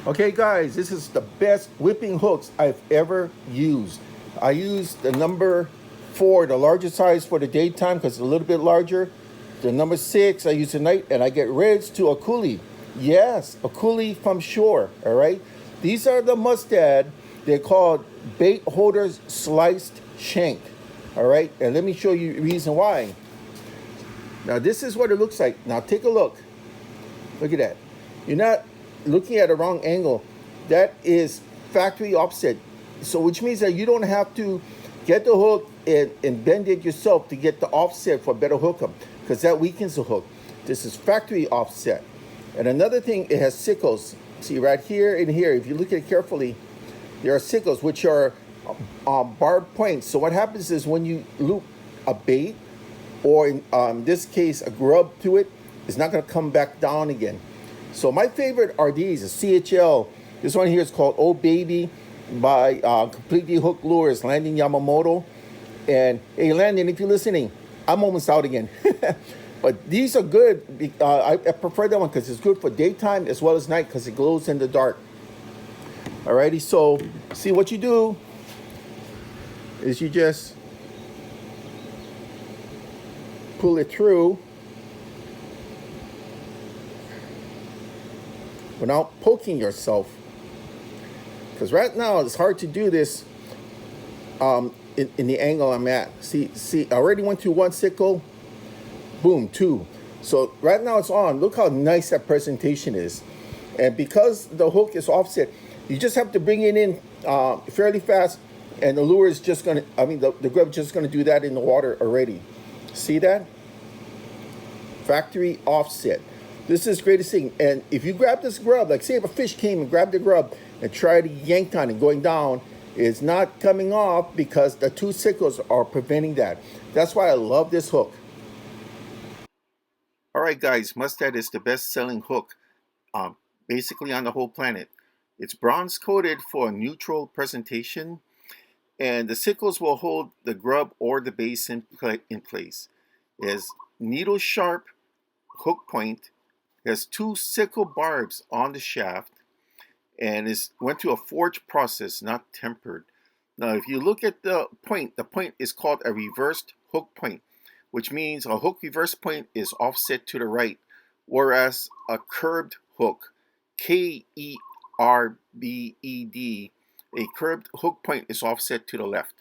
Okay guys, this is the best whipping hooks I've ever used. I used the number 4, the larger size for the daytime because it's a little bit larger. The number 6 I use at night, and I get Reds Akule. Yes, Akule from shore, all right? These are the Mustad. They're called bait holders sliced shank, all right? And let me show you the reason why. Now this is what it looks like. Now take a look. Look at that. You're not looking at a wrong angle. That is factory offset. So which means that you don't have to get the hook and bend it yourself to get the offset for a better hookup, because that weakens the hook. This is factory offset. And another thing, it has sickles. See right here and here, if you look at it carefully, there are sickles, which are barbed points. So what happens is when you loop a bait, or in this case a grub to it, it's not going to come back down again. So my favorite are these, a CHL. This one here is called Old Baby by Completely Hooked Lures, Landon Yamamoto. And hey Landon, if you're listening, I'm almost out again. But these are good. I prefer that one because it's good for daytime as well as night because it glows in the dark. Alrighty, so see what you do is you just pull it through without poking yourself, because right now it's hard to do this in the angle I'm at. See, I already went through one sickle, boom, 2. So right now it's on. Look how nice that presentation is. And because the hook is offset, you just have to bring it in fairly fast, and the lure is just gonna, the grub is just gonna do that in the water already. See that? Factory offset. This is the greatest thing. And if you grab this grub, like say if a fish came and grabbed the grub and tried to yank on it going down, it's not coming off because the 2 sickles are preventing that. That's why I love this hook. All right guys, Mustad is the best selling hook basically on the whole planet. It's bronze coated for a neutral presentation, and the sickles will hold the grub or the base in place. It has needle sharp hook point. It has 2 sickle barbs on the shaft, and went through a forged process, not tempered. Now, if you look at the point is called a reversed hook point, which means a hook reverse point is offset to the right, whereas a curved hook, K-E-R-B-E-D, a curved hook point is offset to the left.